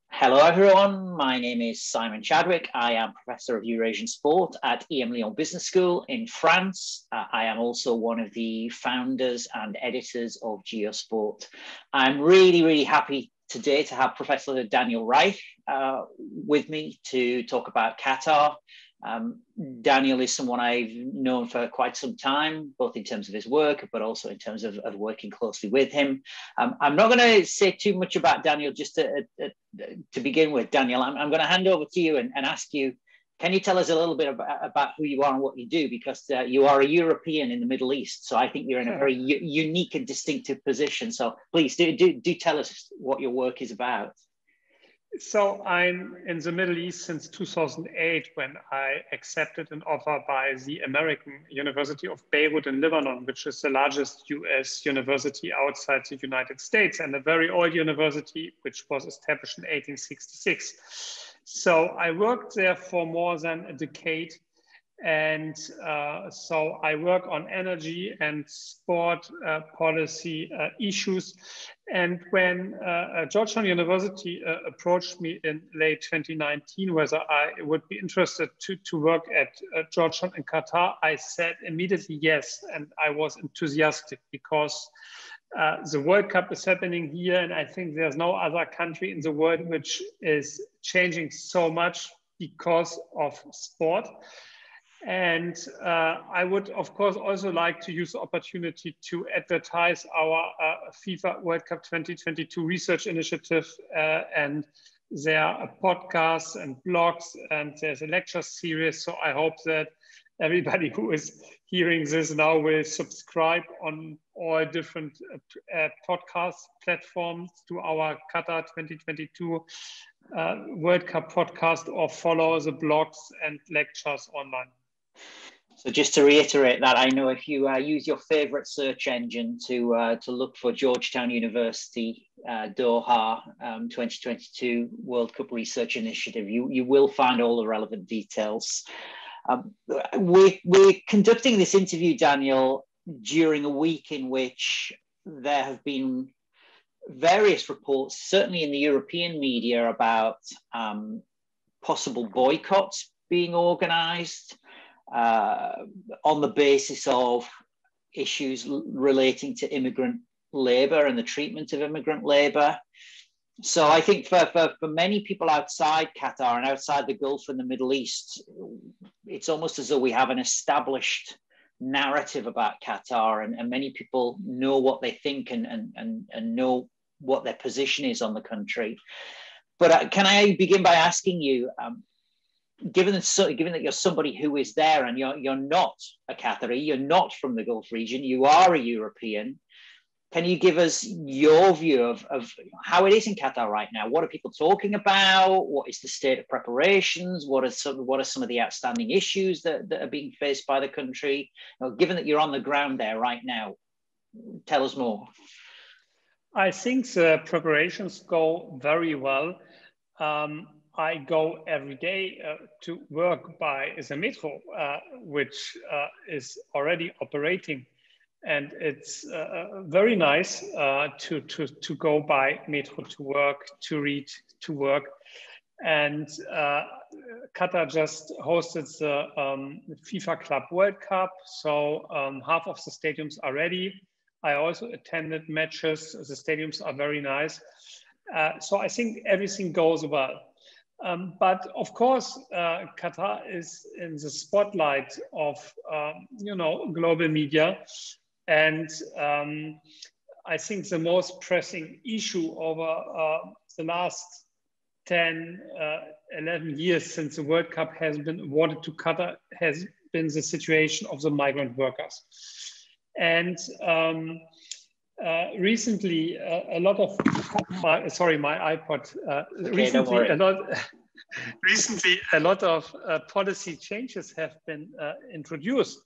Hello everyone, my name is Simon Chadwick. I am Professor of Eurasian Sport at EM Lyon Business School in France. I am also one of the founders and editors of GeoSport. I'm really happy today to have Professor Danyel Reiche with me to talk about Qatar. Danyel is someone I've known for quite some time, both in terms of his work, but also in terms of working closely with him. I'm not going to say too much about Danyel. Just to begin with, Danyel, I'm going to hand over to you and ask you, can you tell us a little bit about who you are and what you do? Because you are a European in the Middle East, so I think you're in a very unique and distinctive position. So please do tell us what your work is about. So I'm in the Middle East since 2008 when I accepted an offer by the American University of Beirut in Lebanon, which is the largest US university outside the United States and a very old university, which was established in 1866. So I worked there for more than a decade. And so I work on energy and sport policy issues. And when Georgetown University approached me in late 2019, whether I would be interested to work at Georgetown in Qatar, I said immediately yes. And I was enthusiastic because the World Cup is happening here. And I think there's no other country in the world which is changing so much because of sport. And I would, of course, also like to use the opportunity to advertise our FIFA World Cup 2022 research initiative. And there are podcasts and blogs, and there's a lecture series. So I hope that everybody who is hearing this now will subscribe on all different podcast platforms to our Qatar 2022 World Cup podcast, or follow the blogs and lectures online. So just to reiterate that, I know if you use your favorite search engine to look for Georgetown University Doha 2022 World Cup Research Initiative, you will find all the relevant details. We're conducting this interview, Danyel, during a week in which there have been various reports, certainly in the European media, about possible boycotts being organized on the basis of issues relating to immigrant labor and the treatment of immigrant labor. So I think for many people outside Qatar and outside the Gulf and the Middle East, it's almost as though we have an established narrative about Qatar, and many people know what they think and know what their position is on the country. But can I begin by asking you, given that you're somebody who is there and you're not a Qatari, you're not from the Gulf region, you are a European, can you give us your view of how it is in Qatar right now? What are people talking about? What is the state of preparations? What are some of the outstanding issues that are being faced by the country? Given that you're on the ground there right now, tell us more. I think the preparations go very well. I go every day to work by the metro, which is already operating. And it's very nice to go by metro to work, to read, to work. And Qatar just hosted the FIFA Club World Cup. So half of the stadiums are ready. I also attended matches. The stadiums are very nice. So I think everything goes well. But of course, Qatar is in the spotlight of global media. And I think the most pressing issue over the last 10, 11 years since the World Cup has been awarded to Qatar has been the situation of the migrant workers. And recently, a lot of my iPod. Recently, a lot of policy changes have been introduced,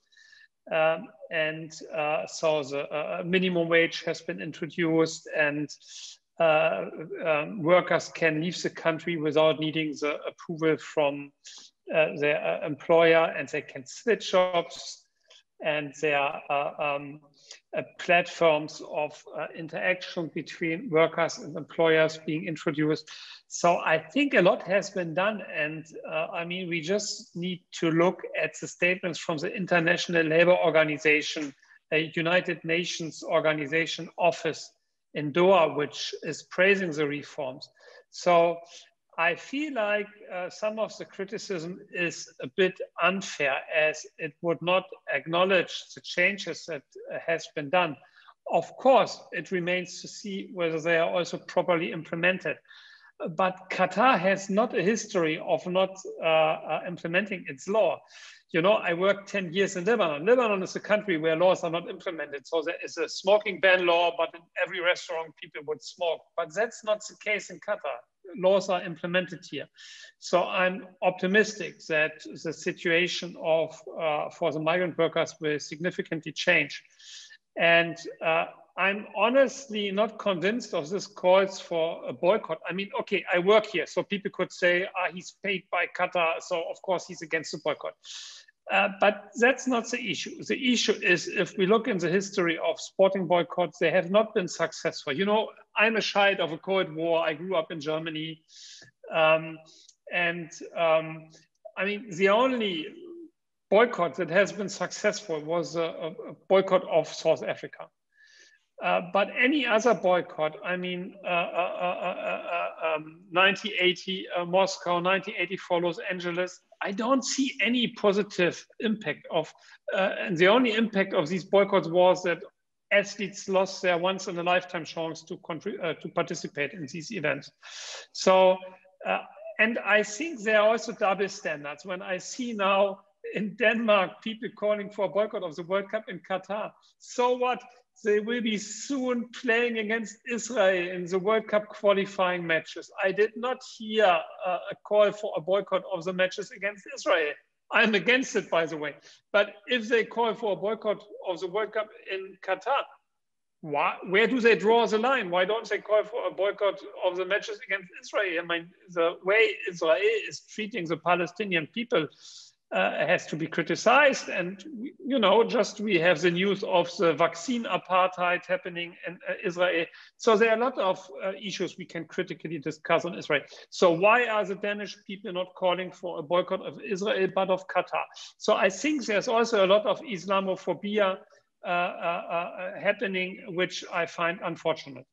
and so the minimum wage has been introduced, and workers can leave the country without needing the approval from their employer, and they can switch jobs. and there are platforms of interaction between workers and employers being introduced. So I think a lot has been done. And I mean, we just need to look at the statements from the International Labour Organization, a United Nations organization office in Doha, which is praising the reforms. So I feel like some of the criticism is a bit unfair, as it would not acknowledge the changes that has been done. Of course, it remains to see whether they are also properly implemented. But Qatar has not a history of not implementing its law. You know, I worked 10 years in Lebanon. Lebanon is a country where laws are not implemented. So there is a smoking ban law, but in every restaurant people would smoke. But that's not the case in Qatar. Laws are implemented here. So I'm optimistic that the situation for the migrant workers will significantly change. And I'm honestly not convinced of this calls for a boycott. I mean, okay, I work here, so people could say, he's paid by Qatar, so of course he's against the boycott. But that's not the issue. The issue is, if we look in the history of sporting boycotts, they have not been successful. You know, I'm a child of a Cold War. I grew up in Germany. I mean, the only boycott that has been successful was a boycott of South Africa. But any other boycott, I mean, 1980 Moscow, 1984 Los Angeles, I don't see any positive impact of, and the only impact of these boycotts was that athletes lost their once in a lifetime chance to participate in these events. So, and I think there are also double standards. When I see now in Denmark, people calling for a boycott of the World Cup in Qatar, so what? They will be soon playing against Israel in the World Cup qualifying matches. I did not hear a call for a boycott of the matches against Israel. I'm against it, by the way. But if they call for a boycott of the World Cup in Qatar, where do they draw the line? Why don't they call for a boycott of the matches against Israel? I mean, the way Israel is treating the Palestinian people has to be criticized. And, you know, just we have the news of the vaccine apartheid happening in Israel. So there are a lot of issues we can critically discuss on Israel. So why are the Danish people not calling for a boycott of Israel, but of Qatar? So I think there's also a lot of Islamophobia happening, which I find unfortunate.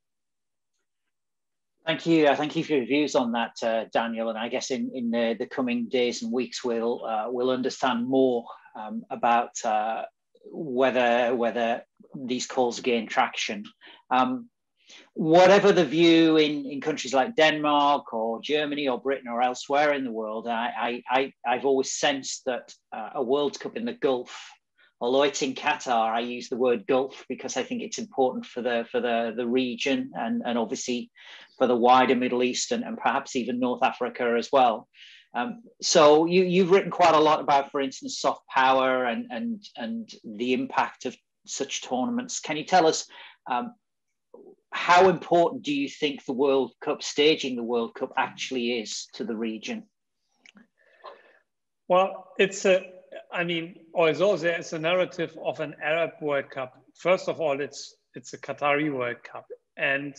Thank you. Thank you for your views on that, Danyel. And I guess in the coming days and weeks, we'll understand more about whether these calls gain traction. Whatever the view in countries like Denmark or Germany or Britain or elsewhere in the world, I've always sensed that a World Cup in the Gulf, although it's in Qatar, I use the word Gulf because I think it's important for the region and obviously for the wider Middle East and perhaps even North Africa as well. So you've written quite a lot about, for instance, soft power and the impact of such tournaments. Can you tell us how important do you think the World Cup, staging the World Cup, actually is to the region? Well, I mean, although there is a narrative of an Arab World Cup, first of all, it's a Qatari World Cup. And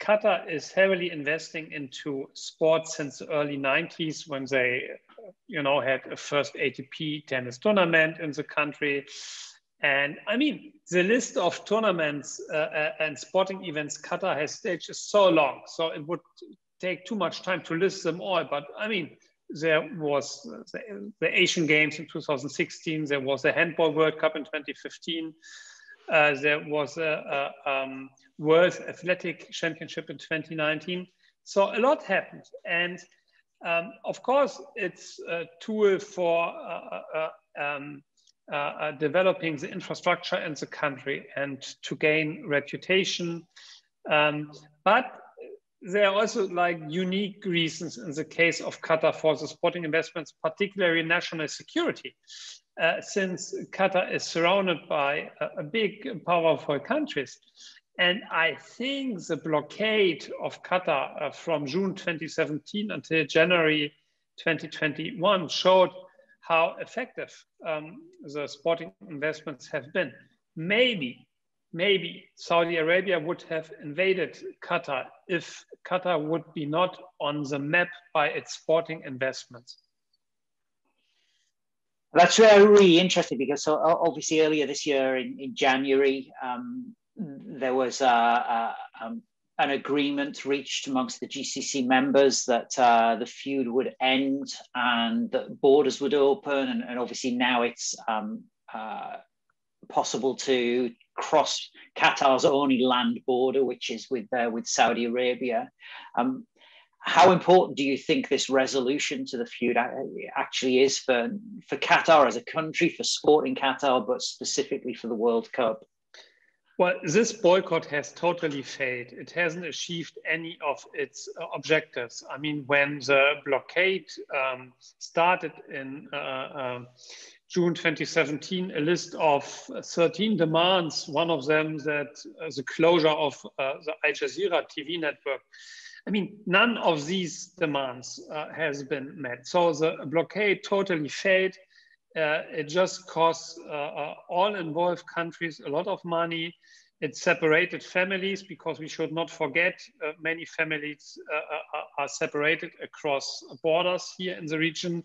Qatar is heavily investing into sports since the early 90s when they, you know, had a first ATP tennis tournament in the country. And I mean, the list of tournaments and sporting events Qatar has staged is so long, so it would take too much time to list them all. But I mean, there was the Asian Games in 2016. There was the Handball World Cup in 2015. There was a World Athletic Championship in 2019. So a lot happened. And of course, it's a tool for developing the infrastructure in the country and to gain reputation. But there are also like unique reasons in the case of Qatar for the sporting investments, particularly national security, since Qatar is surrounded by a big, powerful countries. And I think the blockade of Qatar from June 2017 until January 2021 showed how effective the sporting investments have been. Maybe Saudi Arabia would have invaded Qatar if Qatar would be not on the map by its sporting investments. That's really interesting because so obviously earlier this year in January, there was an agreement reached amongst the GCC members that the feud would end and that borders would open. And obviously now it's possible to cross Qatar's only land border, which is with Saudi Arabia. How important do you think this resolution to the feud actually is for Qatar as a country, for sport in Qatar, but specifically for the World Cup? Well, this boycott has totally failed. It hasn't achieved any of its objectives. I mean, when the blockade started in June 2017, a list of 13 demands, one of them that the closure of the Al Jazeera TV network. I mean, none of these demands has been met. So the blockade totally failed. It just cost all involved countries a lot of money. It separated families because we should not forget many families are separated across borders here in the region.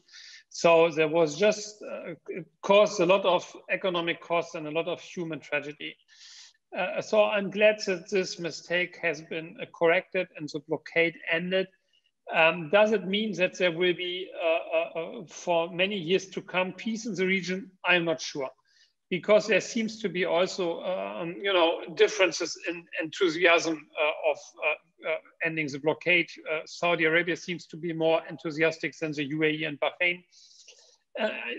So there was just, it caused a lot of economic costs and a lot of human tragedy. So I'm glad that this mistake has been corrected and the blockade ended. Does it mean that there will be, for many years to come, peace in the region? I'm not sure, because there seems to be also, differences in enthusiasm of ending the blockade. Saudi Arabia seems to be more enthusiastic than the UAE and Bahrain.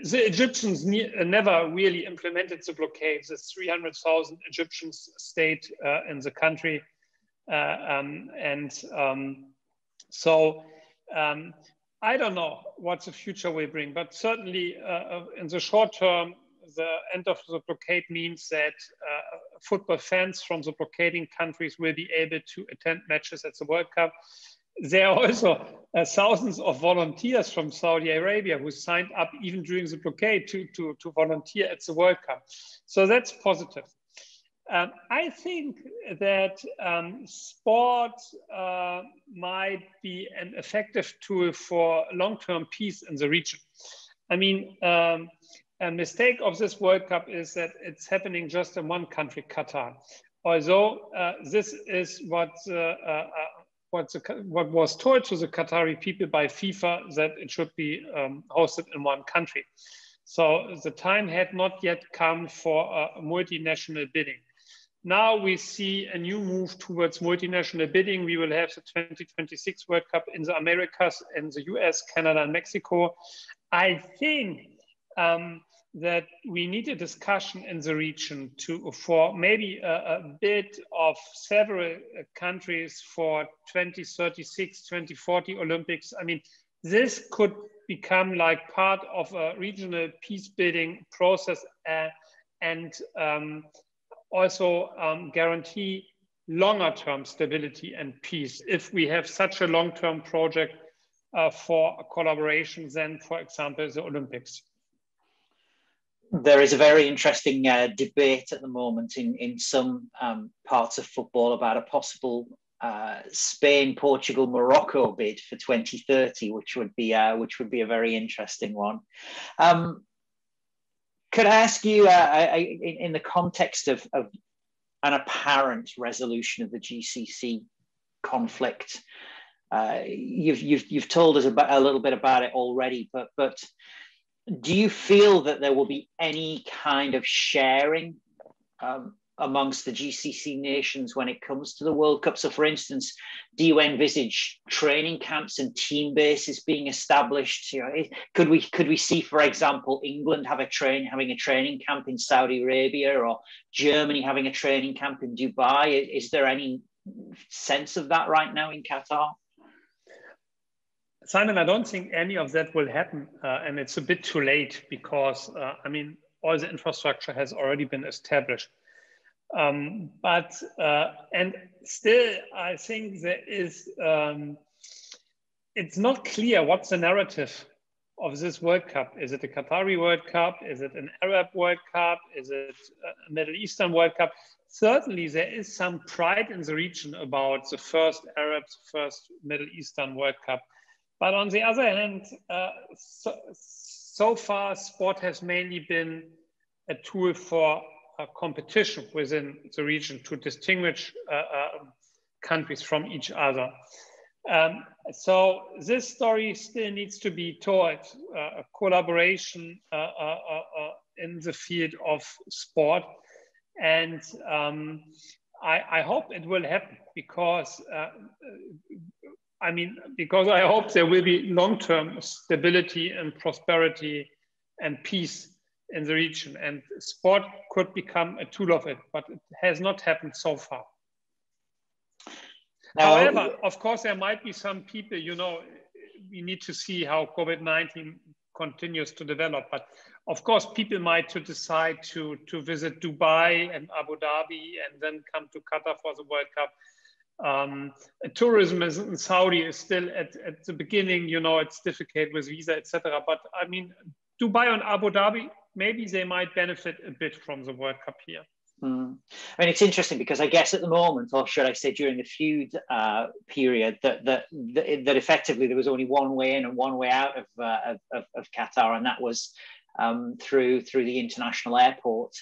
The Egyptians never really implemented the blockade. The 300,000 Egyptians stayed in the country. So I don't know what the future will bring, but certainly in the short term, the end of the blockade means that football fans from the blockading countries will be able to attend matches at the World Cup. There are also thousands of volunteers from Saudi Arabia who signed up even during the blockade to volunteer at the World Cup. So that's positive. I think that sport might be an effective tool for long-term peace in the region. I mean, a mistake of this World Cup is that it's happening just in one country, Qatar. Although this is what was told to the Qatari people by FIFA, that it should be hosted in one country. So the time had not yet come for multinational bidding. Now we see a new move towards multinational bidding. We will have the 2026 World Cup in the Americas, in the US, Canada, and Mexico. I think that we need a discussion in the region for maybe a bid of several countries for 2036, 2040 Olympics. I mean, this could become like part of a regional peace building process and also guarantee longer term stability and peace if we have such a long-term project for collaboration than, for example, the Olympics. There is a very interesting debate at the moment in some parts of football about a possible Spain, Portugal, Morocco bid for 2030, which would be a very interesting one. Could I ask you, in the context of an apparent resolution of the GCC conflict, you've told us a little bit about it already, but do you feel that there will be any kind of sharing amongst the GCC nations when it comes to the World Cup? So, for instance, do you envisage training camps and team bases being established? You know, could we see, for example, England having a training camp in Saudi Arabia, or Germany having a training camp in Dubai? Is there any sense of that right now in Qatar? Simon, I don't think any of that will happen, and it's a bit too late because, I mean, all the infrastructure has already been established. And still, I think there is, it's not clear what's the narrative of this World Cup? Is it a Qatari World Cup? Is it an Arab World Cup? Is it a Middle Eastern World Cup? Certainly there is some pride in the region about the first Arab, first Middle Eastern World Cup. But on the other hand, so far sport has mainly been a tool for competition within the region to distinguish countries from each other. So this story still needs to be told, a collaboration in the field of sport. And I hope it will happen because, because I hope there will be long-term stability and prosperity and peace in the region, and sport could become a tool of it, but it has not happened so far. However, of course, there might be some people, we need to see how COVID-19 continues to develop. But of course, people might decide to visit Dubai and Abu Dhabi and then come to Qatar for the World Cup. Tourism in Saudi is still at the beginning, it's difficult with visa, etc. But I mean, Dubai and Abu Dhabi, maybe they might benefit a bit from the World Cup here. I mean, it's interesting because I guess at the moment, or should I say during the feud period, that effectively there was only one way in and one way out of Qatar, and that was through the international airport.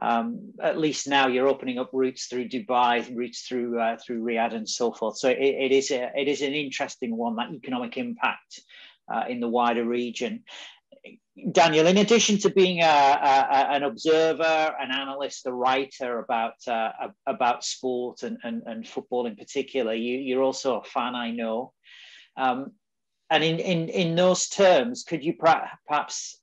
At least now you're opening up routes through Dubai, routes through Riyadh and so forth. So it is an interesting one, that economic impact in the wider region. Danyel, in addition to being an observer, an analyst, a writer about sport and football in particular, you're also a fan, I know. And in those terms, could you perhaps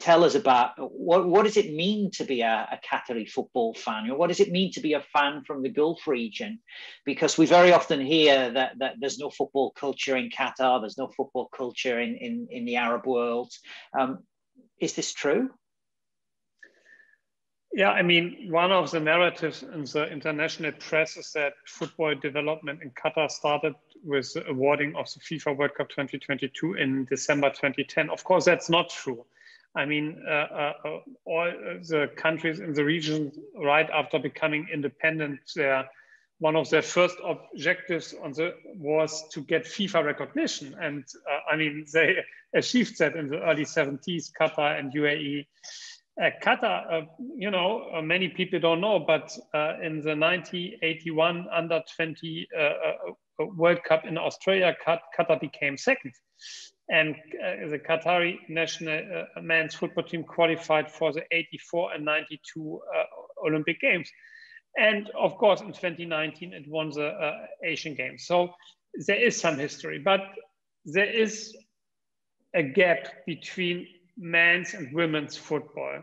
tell us about what does it mean to be a Qatari football fan? Or what does it mean to be a fan from the Gulf region? Because we very often hear that there's no football culture in Qatar, there's no football culture in the Arab world. Is this true? Yeah, I mean, one of the narratives in the international press is that football development in Qatar started with the awarding of the FIFA World Cup 2022 in December 2010. Of course, that's not true. I mean, all the countries in the region, right after becoming independent, one of their first objectives was to get FIFA recognition. And I mean, they achieved that in the early 70s, Qatar and UAE. Qatar, many people don't know, but in the 1981 Under-20 World Cup in Australia, Qatar became second. And the Qatari national men's football team qualified for the 84 and 92 Olympic Games. And of course, in 2019, it won the Asian Games. So there is some history, but there is a gap between men's and women's football.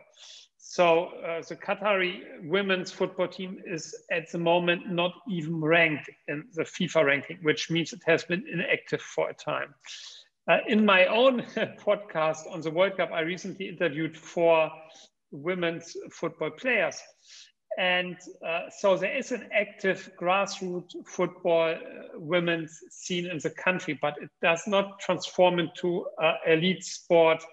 So the Qatari women's football team is at the moment not even ranked in the FIFA ranking, which means it has been inactive for a time. In my own podcast on the World Cup, I recently interviewed 4 women's football players. And so there is an active grassroots football women's scene in the country, but it does not transform into elite sport,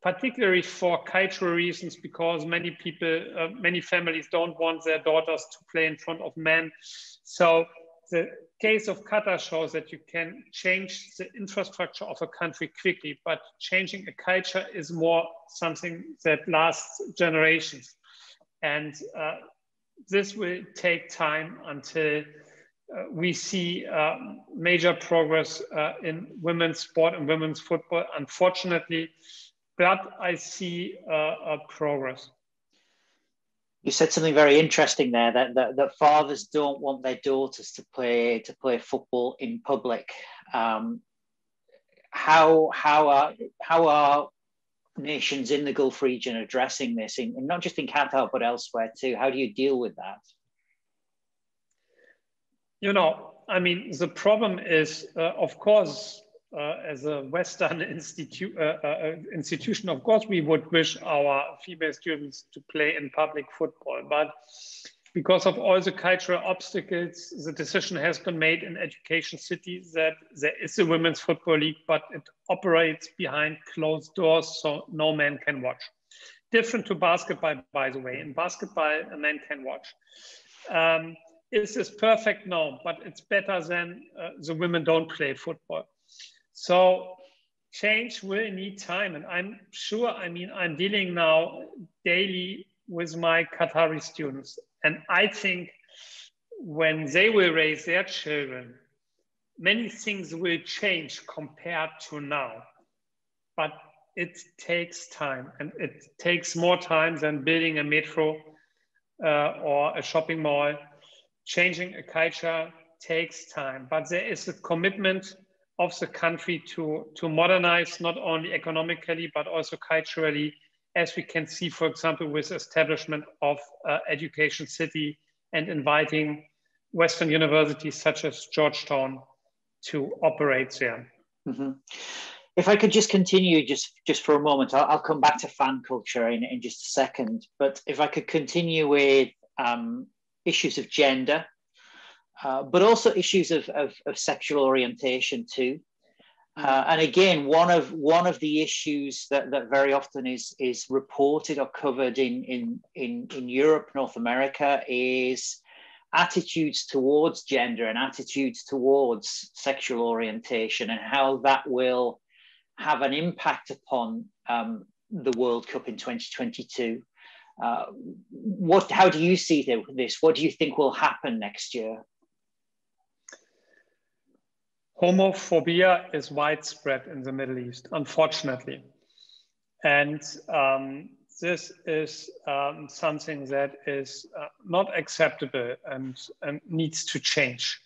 particularly for cultural reasons, because many people, many families don't want their daughters to play in front of men. So the case of Qatar shows that you can change the infrastructure of a country quickly, but changing a culture is more something that lasts generations. And this will take time until we see major progress in women's sport and women's football, unfortunately, but I see progress. You said something very interesting there, that fathers don't want their daughters to play football in public. How are nations in the Gulf region addressing this, and not just in Qatar but elsewhere too? How do you deal with that? I mean, the problem is, of course, as a Western institution, of course, we would wish our female students to play in public football, but because of all the cultural obstacles, the decision has been made in education cities that there is a women's football league, but it operates behind closed doors, so no man can watch. Different to basketball, by the way. In basketball, a man can watch. Is this perfect? No, but it's better than the women don't play football. So change will need time. And I'm sure, I mean, I'm dealing now daily with my Qatari students. And I think when they will raise their children, many things will change compared to now. But it takes time, and it takes more time than building a metro or a shopping mall. Changing a culture takes time, but there is a commitment of the country to modernize, not only economically, but also culturally, as we can see, for example, with establishment of Education City and inviting Western universities such as Georgetown to operate there. Mm-hmm. If I could just continue just for a moment, I'll come back to fan culture in just a second, but if I could continue with issues of gender, but also issues of sexual orientation too. And again, one of the issues that very often is reported or covered in Europe, North America, is attitudes towards gender and attitudes towards sexual orientation, and how that will have an impact upon the World Cup in 2022. How do you see this? What do you think will happen next year? Homophobia is widespread in the Middle East, unfortunately. And this is something that is not acceptable and needs to change.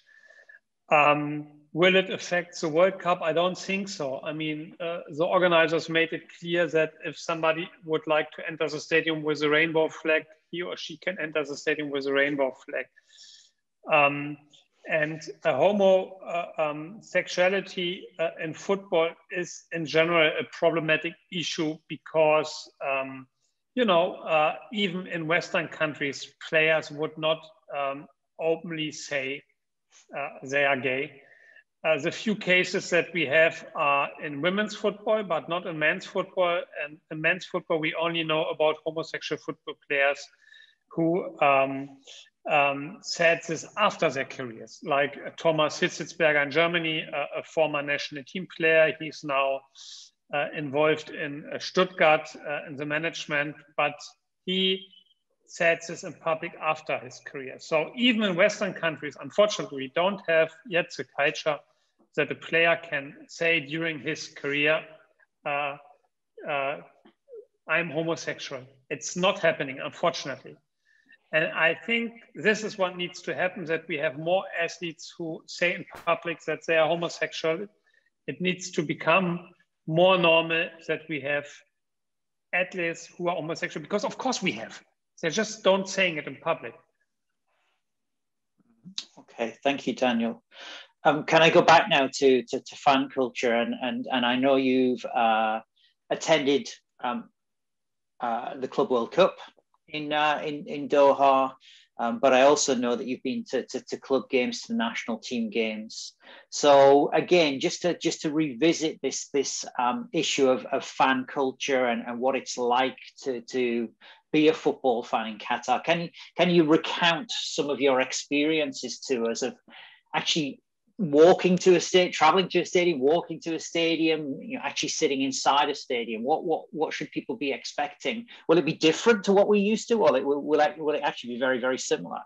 Will it affect the World Cup? I don't think so. I mean, the organizers made it clear that if somebody would like to enter the stadium with a rainbow flag, he or she can enter the stadium with a rainbow flag. And homosexuality in football is in general a problematic issue because, even in Western countries, players would not openly say they are gay. The few cases that we have are in women's football, but not in men's football. And in men's football, we only know about homosexual football players who said this after their careers, like Thomas Hitzelsberger in Germany, a former national team player. He's now involved in Stuttgart in the management, but he said this in public after his career. So even in Western countries, unfortunately, we don't have yet the culture that a player can say during his career, I'm homosexual. It's not happening, unfortunately. And I think this is what needs to happen, that we have more athletes who say in public that they are homosexual. It needs to become more normal that we have athletes who are homosexual, because of course we have. They just don't saying it in public. Okay, thank you, Daniel. Can I go back now to fan culture? And I know you've attended the Club World Cup in Doha, but I also know that you've been to club games, to national team games. So again, just to revisit this issue of fan culture and what it's like to be a football fan in Qatar. Can you recount some of your experiences to us of actually walking to a stadium, traveling to a stadium, walking to a stadium, actually sitting inside a stadium? What should people be expecting? Will it be different to what we used to, or will it actually be very, very similar?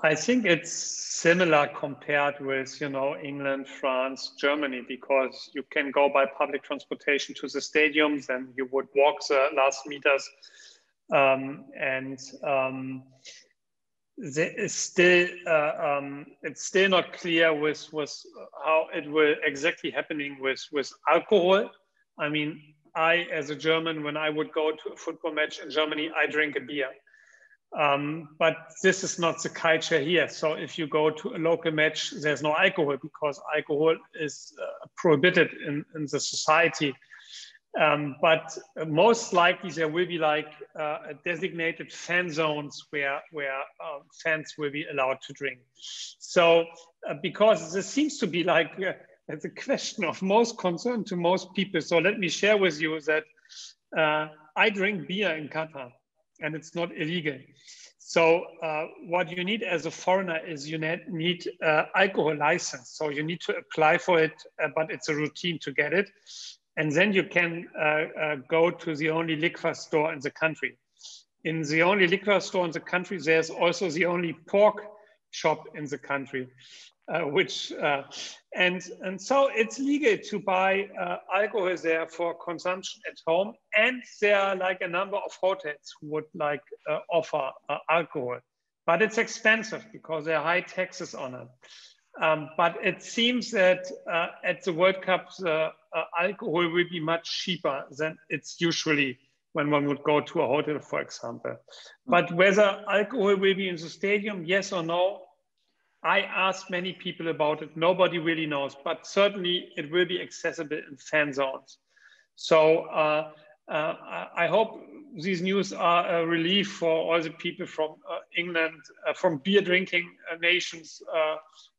I think it's similar compared with, England, France, Germany, because you can go by public transportation to the stadiums and you would walk the last meters. There is still, it's still not clear with how it will exactly happening with alcohol. I mean, I, as a German, when I would go to a football match in Germany, I drink a beer. But this is not the culture here. So if you go to a local match, there's no alcohol because alcohol is prohibited in the society. But most likely there will be like designated fan zones where fans will be allowed to drink. So because this seems to be like the question of most concern to most people. So let me share with you that I drink beer in Qatar and it's not illegal. So what you need as a foreigner is you need alcohol license. So you need to apply for it, but it's a routine to get it. And then you can go to the only liquor store in the country. In the only liquor store in the country, there's also the only pork shop in the country, and so it's legal to buy alcohol there for consumption at home. And there are like a number of hotels who would like offer alcohol, but it's expensive because there are high taxes on it. But it seems that at the World Cup, alcohol will be much cheaper than it's usually when one would go to a hotel, for example. But whether alcohol will be in the stadium, yes or no, I asked many people about it. Nobody really knows, but certainly it will be accessible in fan zones. So I hope these news are a relief for all the people from England, from beer drinking nations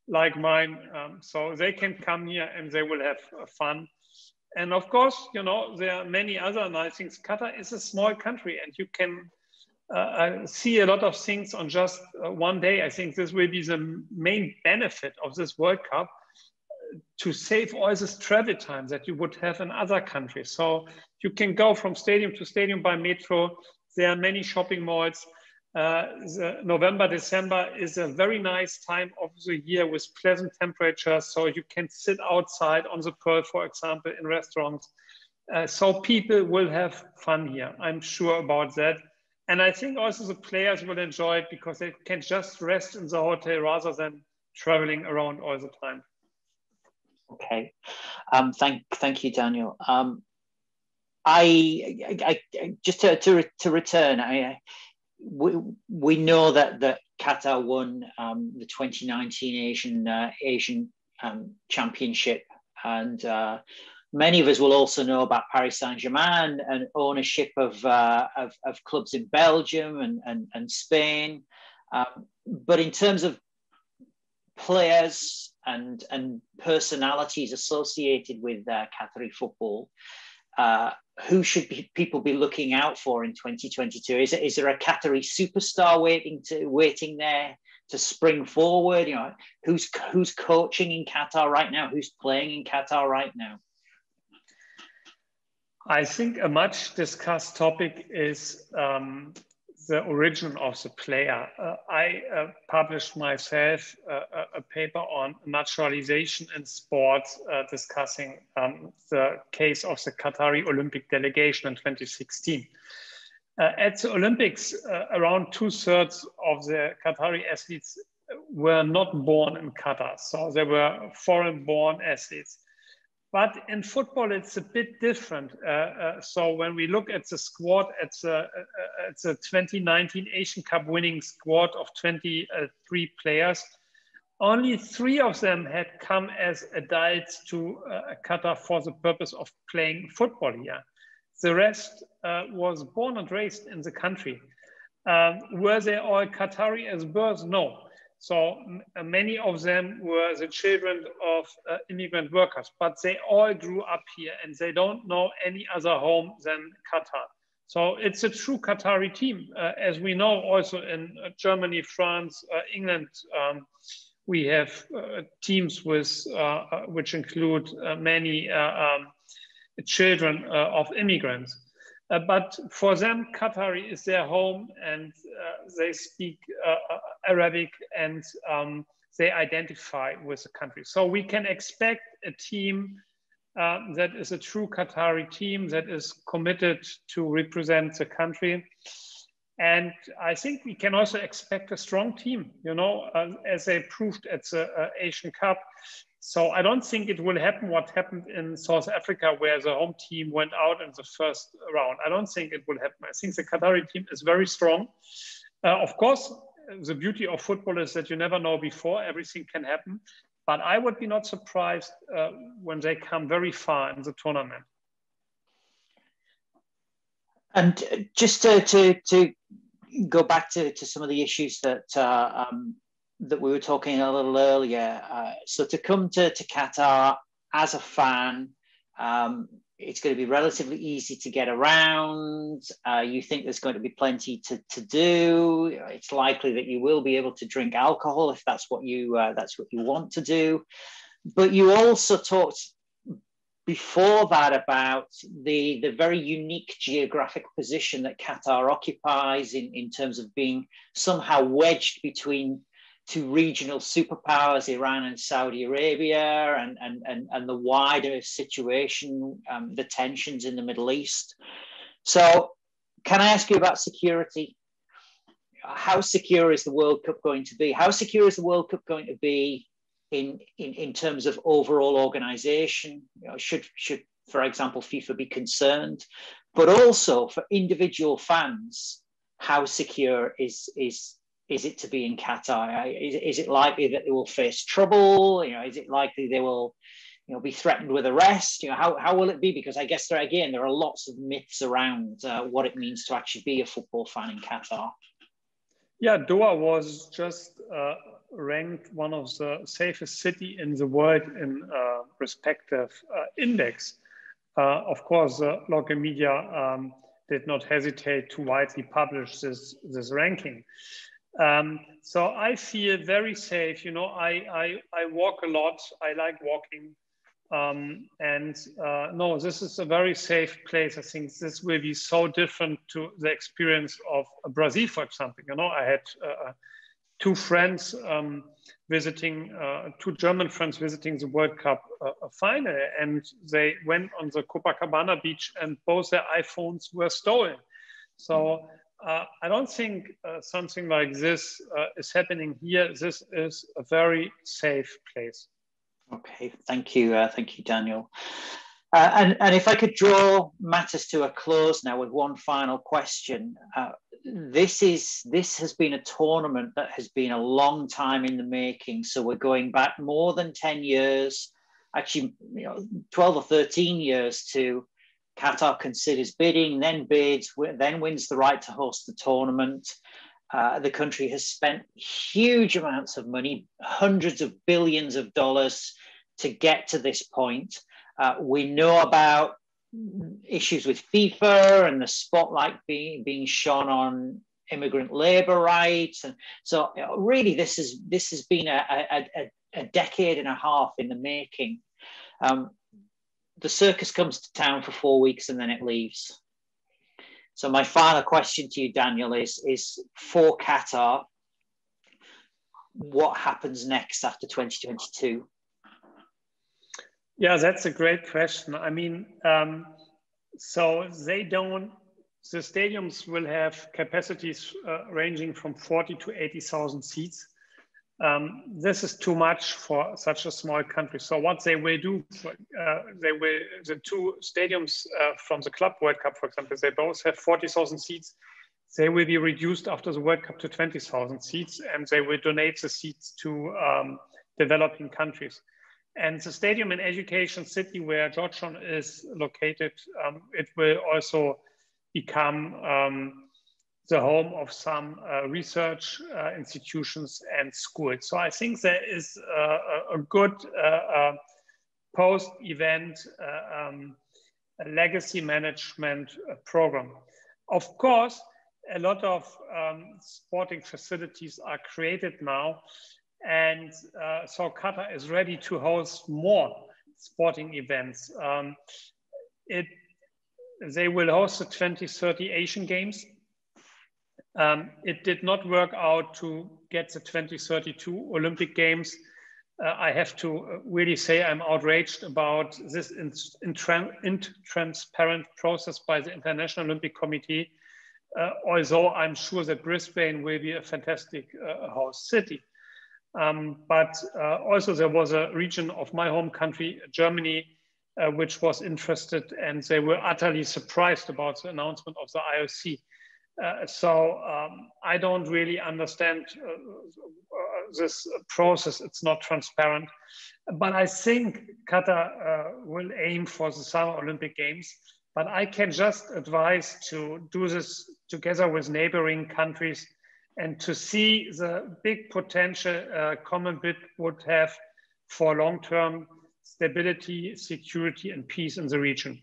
like mine. So they can come here and they will have fun. And of course, you know, there are many other nice things. Qatar is a small country and you can see a lot of things on just one day. I think this will be the main benefit of this World Cup, to save all this travel time that you would have in other countries. So you can go from stadium to stadium by metro. There are many shopping malls. November, December is a very nice time of the year with pleasant temperatures. So you can sit outside on the Pearl, for example, in restaurants. So people will have fun here. I'm sure about that. And I think also the players will enjoy it because they can just rest in the hotel rather than traveling around all the time. Okay, thank you, Daniel. I just to return. We know that Qatar won the 2019 Asian Championship, and many of us will also know about Paris Saint-Germain and ownership of clubs in Belgium and Spain. But in terms of players and personalities associated with Qatari football, who should people be looking out for in 2022? Is there a Qatari superstar waiting there to spring forward? You know, who's coaching in Qatar right now? Who's playing in Qatar right now? I think a much discussed topic is the origin of the player. I published myself a paper on naturalization in sports, discussing the case of the Qatari Olympic delegation in 2016. At the Olympics, around 2/3 of the Qatari athletes were not born in Qatar. So they were foreign-born athletes. But in football, it's a bit different. So when we look at the squad, at the 2019 Asian Cup winning squad of 23 players, only 3 of them had come as adults to Qatar for the purpose of playing football here. The rest was born and raised in the country. Were they all Qatari as birth? No. So many of them were the children of immigrant workers, but they all grew up here and they don't know any other home than Qatar. So it's a true Qatari team. As we know, also in Germany, France, England, we have teams which include many children of immigrants. But for them, Qatari is their home, and they speak Arabic, and they identify with the country. So we can expect a team that is a true Qatari team that is committed to represent the country. And I think we can also expect a strong team, you know, as they proved at the Asian Cup. So I don't think it will happen what happened in South Africa, where the home team went out in the first round. I don't think it will happen. I think the Qatari team is very strong. Of course, the beauty of football is that you never know before, everything can happen. But I would be not surprised when they come very far in the tournament. And just to go back to some of the issues that that we were talking a little earlier. So to come to Qatar as a fan, it's going to be relatively easy to get around. You think there's going to be plenty to do. It's likely that you will be able to drink alcohol if that's what you want to do. But you also talked before that about the very unique geographic position that Qatar occupies in terms of being somehow wedged between two regional superpowers, Iran and Saudi Arabia, and the wider situation, the tensions in the Middle East. So can I ask you about security? How secure is the World Cup going to be? How secure is the World Cup going to be in terms of overall organization? You know, should, for example, FIFA be concerned? But also for individual fans, how secure is it to be in Qatar? Is it likely that they will face trouble? You know, is it likely they will, you know, be threatened with arrest? You know, how will it be? Because I guess there are lots of myths around what it means to actually be a football fan in Qatar. Yeah, Doha was just ranked one of the safest city in the world in respective index. Of course, local media did not hesitate to widely publish this ranking. So I feel very safe. You know, I walk a lot. I like walking. No, this is a very safe place. I think this will be so different to the experience of Brazil, for example. You know, I had two friends visiting, two German friends visiting the World Cup final, and they went on the Copacabana beach and both their iPhones were stolen. So I don't think something like this is happening here. This is a very safe place. Okay, thank you, Daniel. And if I could draw matters to a close now with one final question. This has been a tournament that has been a long time in the making. So we're going back more than 10 years, actually, you know, 12 or 13 years to Qatar considers bidding, then bids, then wins the right to host the tournament. The country has spent huge amounts of money, hundreds of billions of dollars to get to this point. We know about issues with FIFA and the spotlight being shone on immigrant labor rights. And so really this has been a decade and a half in the making. The circus comes to town for 4 weeks and then it leaves. So my final question to you, Daniel, is for Qatar, what happens next after 2022? Yeah, that's a great question. I mean, so the stadiums will have capacities ranging from 40 to 80,000 seats. This is too much for such a small country. So what they will do, the two stadiums from the Club World Cup, for example, they both have 40,000 seats. They will be reduced after the World Cup to 20,000 seats, and they will donate the seats to developing countries. And the stadium in Education City, where Georgetown is located, it will also become the home of some research institutions and schools. So I think there is a good post-event legacy management program. Of course, a lot of sporting facilities are created now, and so Qatar is ready to host more sporting events. They will host the 2030 Asian Games. It did not work out to get the 2032 Olympic Games. I have to really say I'm outraged about this intransparent process by the International Olympic Committee, although I'm sure that Brisbane will be a fantastic host city. But also there was a region of my home country, Germany, which was interested, and they were utterly surprised about the announcement of the IOC. So I don't really understand this process. It's not transparent. But I think Qatar will aim for the Summer Olympic Games. But I can just advise to do this together with neighboring countries and to see the big potential common bid would have for long-term stability, security, and peace in the region.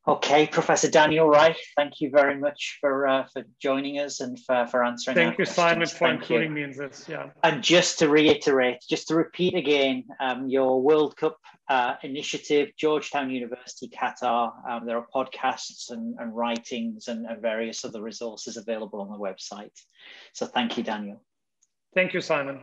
Okay, Professor Danyel Reiche, thank you very much for joining us and for answering our questions. Thank you, Simon, for including me in this. Yeah. And just to reiterate, just to repeat again, your World Cup initiative, Georgetown University Qatar, there are podcasts and writings and various other resources available on the website. So thank you, Danyel. Thank you, Simon.